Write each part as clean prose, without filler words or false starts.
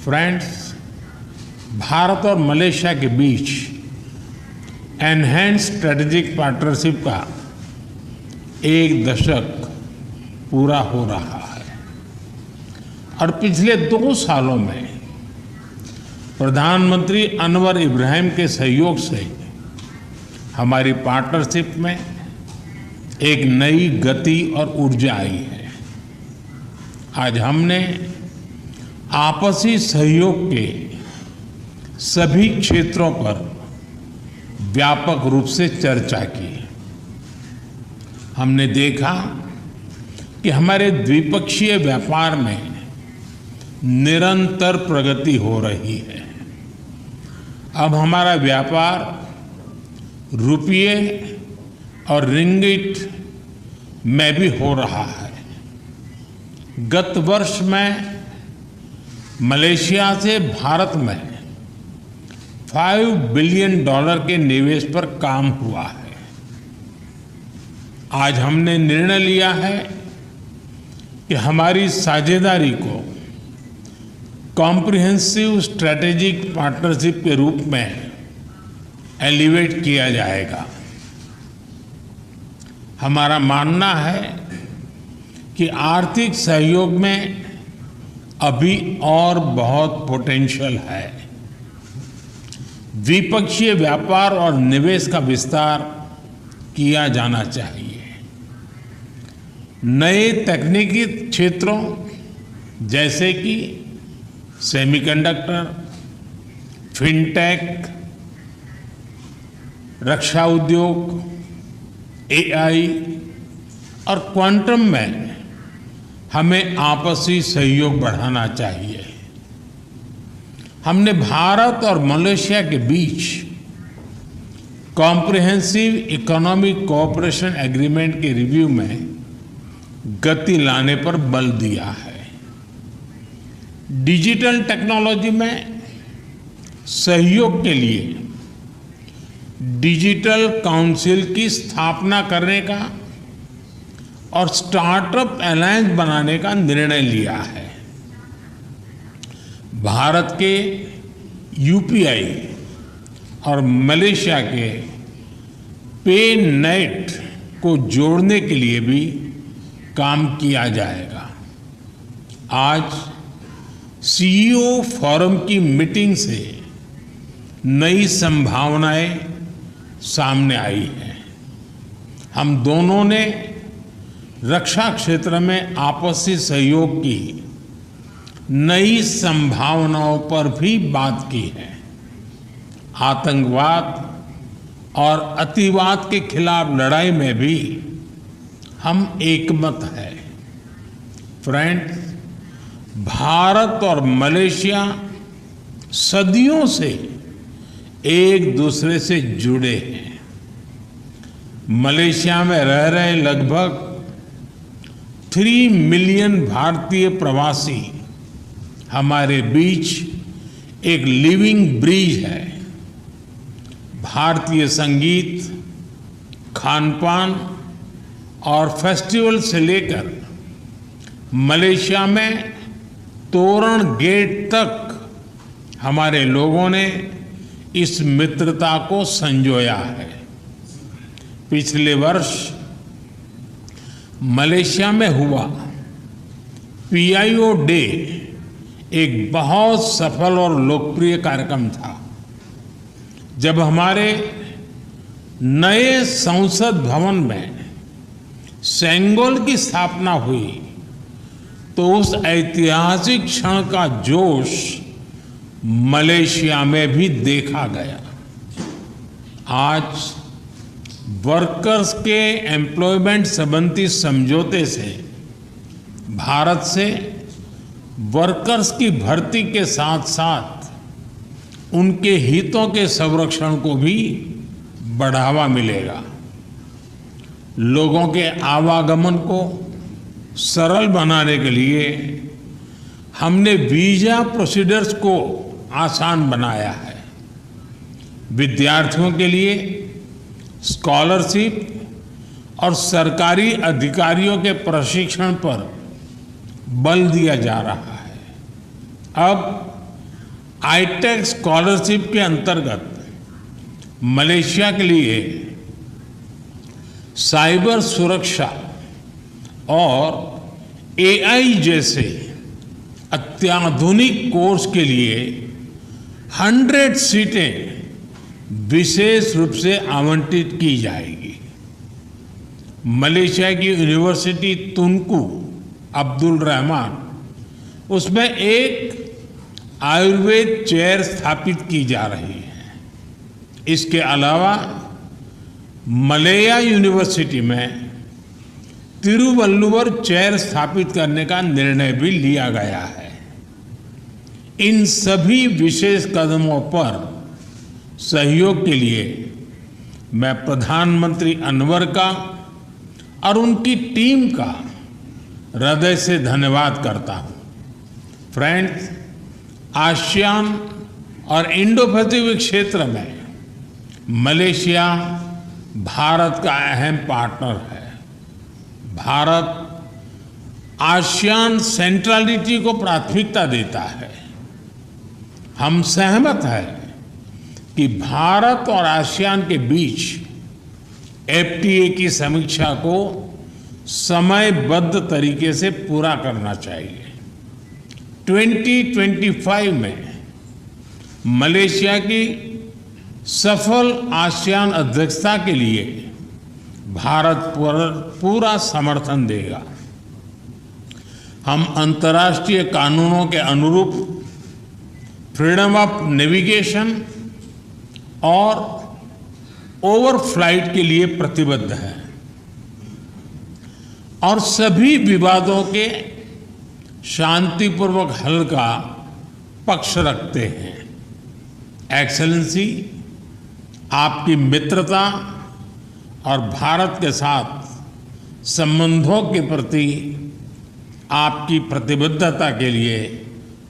Friends, Bharat और Malaysia के बीच enhanced strategic partnership का एक दशक पूरा हो रहा है और पिछले 2 सालों में प्रधानमंत्री अनवर इब्राहिम के सहयोग से हमारी पार्टनरशिप में एक नई गति और ऊर्जा आई है। आज हमने आपसी सहयोग के सभी क्षेत्रों पर व्यापक रूप से चर्चा की। हमने देखा कि हमारे द्विपक्षीय व्यापार में निरंतर प्रगति हो रही है। अब हमारा व्यापार रुपये और रिंगिट में भी हो रहा है। गत वर्ष में मलेशिया से भारत में $5 बिलियन के निवेश पर काम हुआ है। आज हमने निर्णय लिया है कि हमारी साझेदारी को कॉम्प्रिहेंसिव स्ट्रैटेजिक पार्टनरशिप के रूप में एलिवेट किया जाएगा। हमारा मानना है कि आर्थिक सहयोग में अभी और बहुत पोटेंशियल है। द्विपक्षीय व्यापार और निवेश का विस्तार किया जाना चाहिए। नए तकनीकी क्षेत्रों जैसे कि सेमीकंडक्टर, फिनटेक, रक्षा उद्योग, एआई और क्वांटम में हमें आपसी सहयोग बढ़ाना चाहिए। हमने भारत और मलेशिया के बीच कॉम्प्रिहेंसिव इकोनॉमिक कोऑपरेशन एग्रीमेंट के रिव्यू में गति लाने पर बल दिया है। डिजिटल टेक्नोलॉजी में सहयोग के लिए डिजिटल काउंसिल की स्थापना करने का और स्टार्टअप अलायंस बनाने का निर्णय लिया है। भारत के यूपीआई और मलेशिया के पेनेट को जोड़ने के लिए भी काम किया जाएगा। आज सीईओ फोरम की मीटिंग से नई संभावनाएं सामने आई हैं। हम दोनों ने रक्षा क्षेत्र में आपसी सहयोग की नई संभावनाओं पर भी बात की है। आतंकवाद और अतिवाद के खिलाफ लड़ाई में भी हम एकमत हैं। फ्रेंड्स, भारत और मलेशिया सदियों से एक दूसरे से जुड़े हैं। मलेशिया में रह रहे लगभग 3 मिलियन भारतीय प्रवासी हमारे बीच एक लिविंग ब्रिज है। भारतीय संगीत, खानपान और फेस्टिवल से लेकर मलेशिया में तोरण गेट तक हमारे लोगों ने इस मित्रता को संजोया है। पिछले वर्ष मलेशिया में हुआ पीआईओ डे एक बहुत सफल और लोकप्रिय कार्यक्रम था। जब हमारे नए संसद भवन में सेंगोल की स्थापना हुई तो उस ऐतिहासिक क्षण का जोश मलेशिया में भी देखा गया। आज वर्कर्स के एम्प्लॉयमेंट संबंधी समझौते से भारत से वर्कर्स की भर्ती के साथ साथ उनके हितों के संरक्षण को भी बढ़ावा मिलेगा। लोगों के आवागमन को सरल बनाने के लिए हमने वीजा प्रोसीडर्स को आसान बनाया है। विद्यार्थियों के लिए स्कॉलरशिप और सरकारी अधिकारियों के प्रशिक्षण पर बल दिया जा रहा है। अब आईटेक स्कॉलरशिप के अंतर्गत मलेशिया के लिए साइबर सुरक्षा और एआई जैसे अत्याधुनिक कोर्स के लिए 100 सीटें विशेष रूप से आवंटित की जाएगी। मलेशिया की यूनिवर्सिटी तुनकू अब्दुल रहमान, उसमें एक आयुर्वेद चेयर स्थापित की जा रही है। इसके अलावा मलया यूनिवर्सिटी में तिरुवल्लुवर चेयर स्थापित करने का निर्णय भी लिया गया है। इन सभी विशेष कदमों पर सहयोग के लिए मैं प्रधानमंत्री अनवर का और उनकी टीम का हृदय से धन्यवाद करता हूं। फ्रेंड्स, आसियान और इंडो पैसिफिक क्षेत्र में मलेशिया भारत का अहम पार्टनर है। भारत आसियान सेंट्रलिटी को प्राथमिकता देता है। हम सहमत हैं कि भारत और आसियान के बीच एफटीए की समीक्षा को समयबद्ध तरीके से पूरा करना चाहिए। 2025 में मलेशिया की सफल आसियान अध्यक्षता के लिए भारत पूरा समर्थन देगा। हम अंतर्राष्ट्रीय कानूनों के अनुरूप फ्रीडम ऑफ नेविगेशन और ओवरफ्लाइट के लिए प्रतिबद्ध है और सभी विवादों के शांतिपूर्वक हल का पक्ष रखते हैं। एक्सेलेंसी, आपकी मित्रता और भारत के साथ संबंधों के प्रति आपकी प्रतिबद्धता के लिए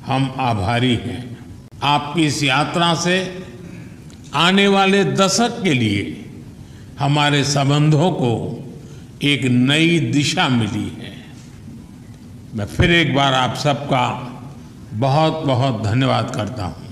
हम आभारी हैं। आपकी इस यात्रा से आने वाले दशक के लिए हमारे संबंधों को एक नई दिशा मिली है। मैं फिर एक बार आप सबका बहुत बहुत धन्यवाद करता हूं।